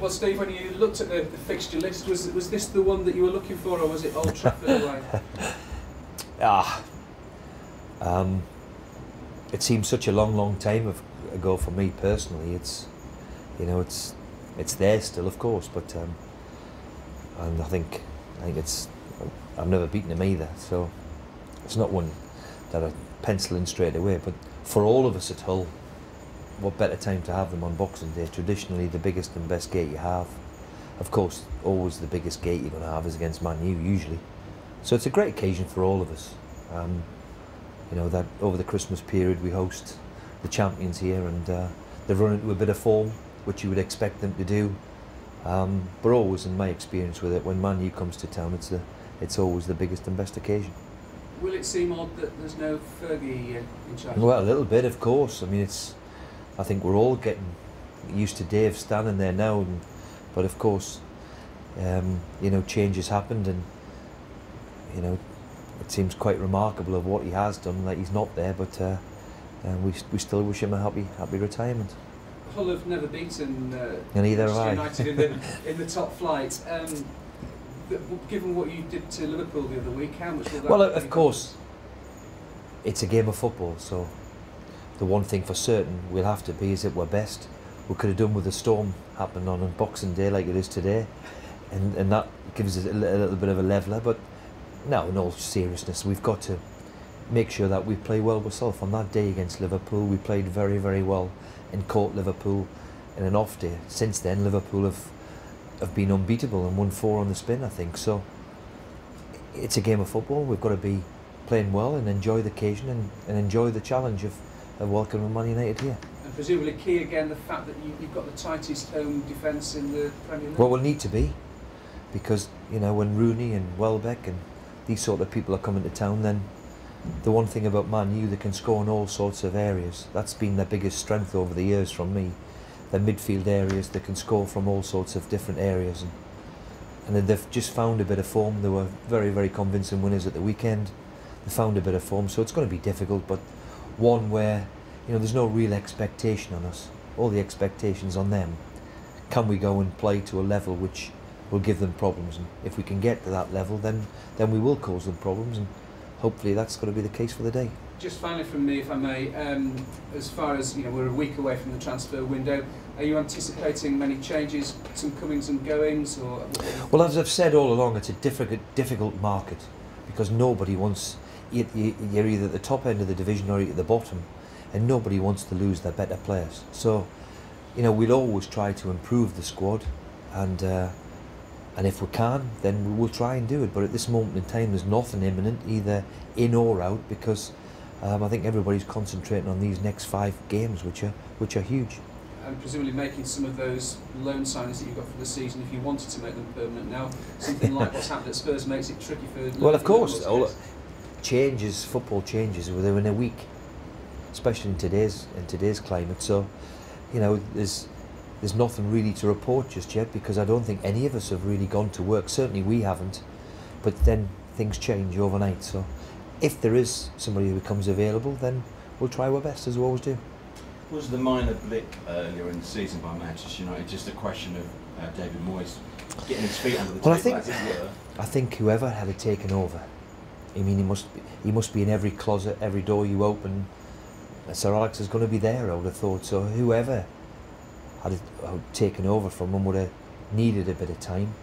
Well, Steve, when you looked at the fixture list, was this the one that you were looking for, or was it Old Trafford away? It seems such a long time ago for me personally. It's, you know, it's there still, of course, but and I think I've never beaten him either, so it's not one that I pencil in straight away. But for all of us at Hull, what better time to have them on Boxing Day? Traditionally the biggest and best gate you have. Of course, always the biggest gate you're going to have is against Man U, usually. So it's a great occasion for all of us. You know, that over the Christmas period we host the champions here, and they've run into a bit of form, which you would expect them to do. But always, in my experience with it, when Man U comes to town, it's always the biggest and best occasion. Will it seem odd that there's no Fergie in charge? Well, a little bit, of course. I mean, I think we're all getting used to Dave standing there now, but of course, you know, change has happened, and you know, it seems quite remarkable of what he has done. Like, he's not there, but we still wish him a happy retirement. Hull have never beaten United in the top flight. Given what you did to Liverpool the other week, how much will that? Well, of course, it's a game of football, so the one thing for certain we'll have to be is at our best. We could have done with a storm happening on Boxing Day like it is today, and that gives us a little bit of a leveller. But no, in all seriousness, we've got to make sure that we play well ourselves. On that day against Liverpool, we played very well and caught Liverpool in an off day. Since then, Liverpool have been unbeatable and won 4 on the spin, I think. So it's a game of football. We've got to be playing well and enjoy the occasion and enjoy the challenge of welcoming Man United here. And presumably key again the fact that you've got the tightest home defence in the Premier League. Well, we'll need to be, because you know, when Rooney and Welbeck and these sort of people are coming to town, then the one thing about Man U, they can score in all sorts of areas. That's been their biggest strength over the years from me. Their midfield areas, they can score from all sorts of different areas, and they've just found a bit of form. They were very convincing winners at the weekend. They found a bit of form, so it's going to be difficult, but one where, you know, there's no real expectation on us. All the expectations on them. Can we go and play to a level which will give them problems? And if we can get to that level, then we will cause them problems, and hopefully that's going to be the case for the day. Just finally from me, if I may, as far as, you know, we're a week away from the transfer window, are you anticipating many changes, some comings and goings, or? Well, as I've said all along, it's a difficult market, because nobody wants, you're either at the top end of the division or you're at the bottom, and nobody wants to lose their better players. So, you know, we'll always try to improve the squad, and if we can, then we'll try and do it. But at this moment in time, there's nothing imminent, either in or out, because I think everybody's concentrating on these next 5 games, which are huge. And presumably making some of those loan signings that you've got for the season, if you wanted to make them permanent now, something like what's happened at Spurs makes it tricky for. Well, of course, football changes within a week, especially in today's climate. So, you know, there's nothing really to report just yet, because I don't think any of us have really gone to work. Certainly we haven't. But then things change overnight. So if there is somebody who becomes available, then we'll try our best, as we always do. Was the minor blip earlier in the season by Manchester United just a question of David Moyes getting his feet under the table, as it were? I think whoever had it taken over, I mean, he must be in every closet, every door you open. Sir Alex is going to be there, I would have thought. So whoever had it taken over from him would have needed a bit of time.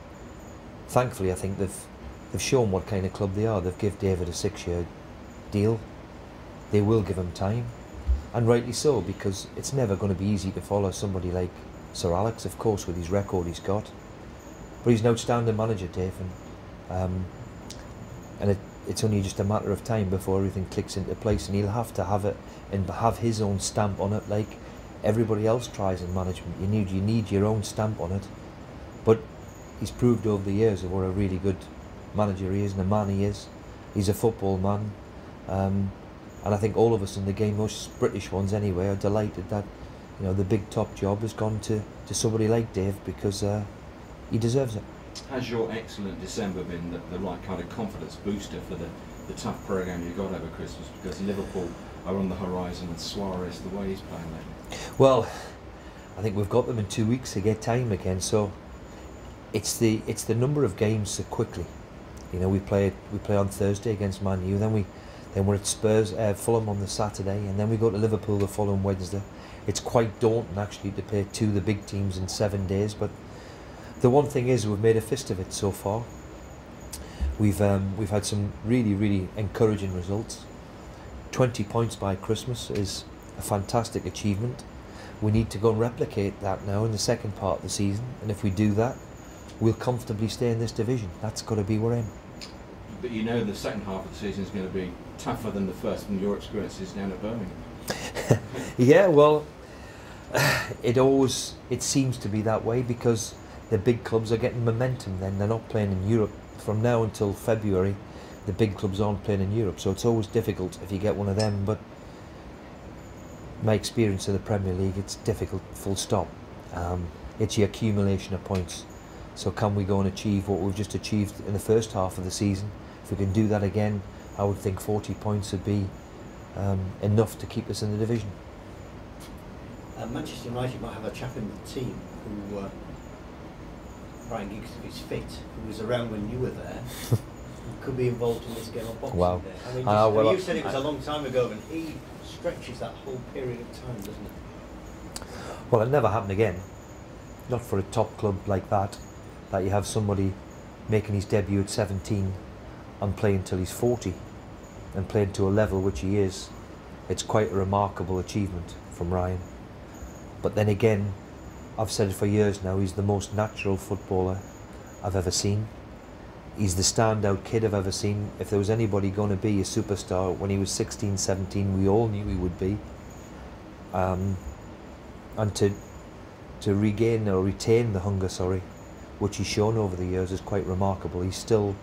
Thankfully, I think they've shown what kind of club they are. They've given David a 6-year deal. They will give him time, and rightly so, because it's never going to be easy to follow somebody like Sir Alex, of course, with his record he's got. But he's an outstanding manager, Dave, and it's only just a matter of time before everything clicks into place, and he'll have to have it and have his own stamp on it, like everybody else tries in management. You need your own stamp on it. But he's proved over the years what a really good manager he is, and a man he is. He's a football man, and I think all of us in the game, most British ones anyway, are delighted that, you know, the big top job has gone to somebody like Dave, because he deserves it. Has your excellent December been the right kind of confidence booster for the tough programme you got over Christmas? Because Liverpool are on the horizon, and Suarez, the way he's playing lately. Well, I think we've got them in 2 weeks to get time again. So it's the number of games so quickly. You know, we play on Thursday against Man U, then we're at Fulham on the Saturday, and then we go to Liverpool the following Wednesday. It's quite daunting actually to play 2 of the big teams in 7 days, but the one thing is we've made a fist of it so far. We've had some really encouraging results. 20 points by Christmas is a fantastic achievement. We need to go and replicate that now in the second part of the season, and if we do that, we'll comfortably stay in this division. That's got to be our aim. But you know the second half of the season is going to be tougher than the first from your experiences down at Birmingham. Yeah, well, it seems to be that way because the big clubs are getting momentum then. They're not playing in Europe. From now until February, the big clubs aren't playing in Europe, so it's always difficult if you get one of them, but my experience of the Premier League, it's difficult, full stop. It's the accumulation of points. So can we go and achieve what we've just achieved in the first half of the season? If we can do that again, I would think 40 points would be enough to keep us in the division. Manchester United might have a chap in the team who, Ryan Giggs, if he's fit, who was around when you were there, could be involved in this game of Boxing Wow. Day. I mean, Well, you said it was a long time ago, and he stretches that whole period of time, doesn't it? Well, it never happened again. Not for a top club like that you have somebody making his debut at 17 and playing until he's 40 and playing to a level which he is. It's quite a remarkable achievement from Ryan. But then again, I've said it for years now, he's the most natural footballer I've ever seen. He's the standout kid I've ever seen. If there was anybody going to be a superstar when he was 16, 17, we all knew he would be. And to regain or retain the hunger, which he's shown over the years, is quite remarkable. He's still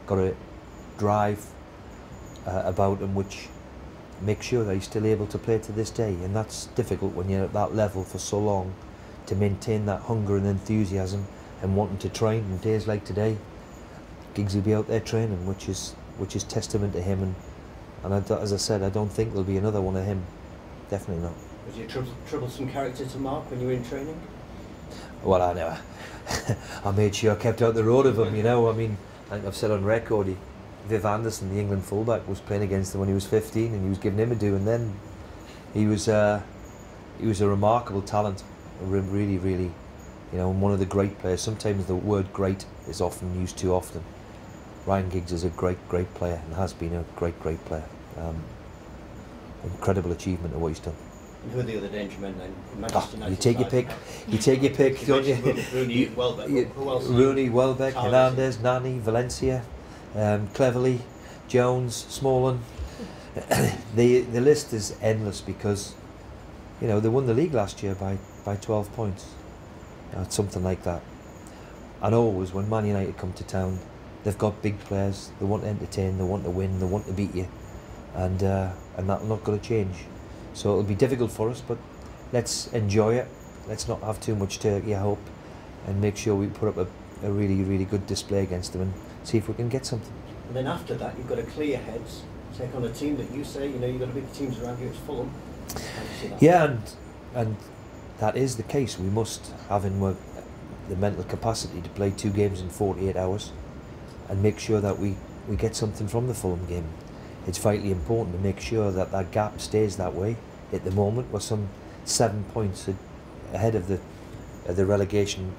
got a drive about him which makes sure that he's still able to play to this day, and that's difficult when you're at that level for so long, to maintain that hunger and enthusiasm and wanting to train. And days like today, Giggs will be out there training, which is testament to him, and as I said, I don't think there'll be another one of him. Definitely not. Was he a troublesome character to mark when you were in training? Well, I never. I made sure I kept out the road of him, you know. I mean, I think I've said on record, Viv Anderson, the England fullback, was playing against him when he was 15, and he was giving him a do, and then he was a remarkable talent, really, you know, and one of the great players. Sometimes the word great is often used too often. Ryan Giggs is a great player, and has been a great player. Incredible achievement of what he's done. And who are the other danger men then? Manchester United You take your pick. You take your pick, don't you? Rooney, Welbeck. Who else? Rooney, Welbeck, Hernandez, Nani, Valencia, Cleverley, Jones, Smalling. The list is endless because, you know, they won the league last year by 12 points. It's something like that. And always when Man United come to town, they've got big players. They want to entertain. They want to win. They want to beat you, and that's not going to change. So it'll be difficult for us, but let's enjoy it. Let's not have too much turkey, I hope, and make sure we put up a really good display against them and see if we can get something. And then after that, you've got to clear your heads, take on a team that you say, you know, you've got to beat the teams around here. It's Fulham. Yeah, and that is the case. We must have in the mental capacity to play 2 games in 48 hours and make sure that we get something from the Fulham game. It's vitally important to make sure that gap stays that way. At the moment, we're some 7 points ahead of the relegation,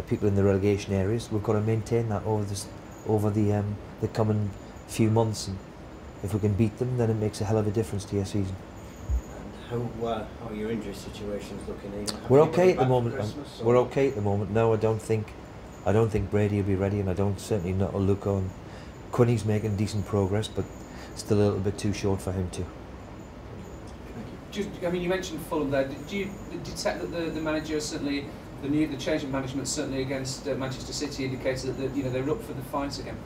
people in the relegation areas. We've got to maintain that over the coming few months, and if we can beat them, then it makes a hell of a difference to your season. And how are your injury situations looking? We're okay at the moment. We're okay at the moment. No, I don't think Brady will be ready, and I don't certainly not Luca. And Quinny's making decent progress, but still a little bit too short for him too. I mean, you mentioned Fulham there. Did you detect that the manager certainly, the change in management certainly against Manchester City indicated that they're up for the fight again?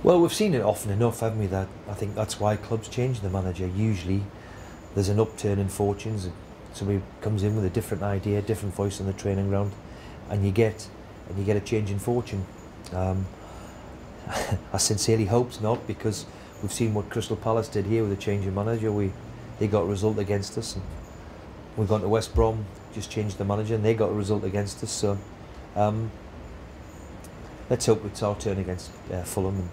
Well, we've seen it often enough, haven't we? That I think that's why clubs change the manager. Usually, there's an upturn in fortunes. And somebody comes in with a different idea, different voice on the training ground, and you get a change in fortune. I sincerely hope not, because we've seen what Crystal Palace did here with a change in manager. They got a result against us, and we've gone to West Brom, just changed the manager, and they got a result against us. So let's hope it's our turn against Fulham. And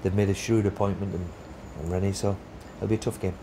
they've made a shrewd appointment and Rennie, so it'll be a tough game.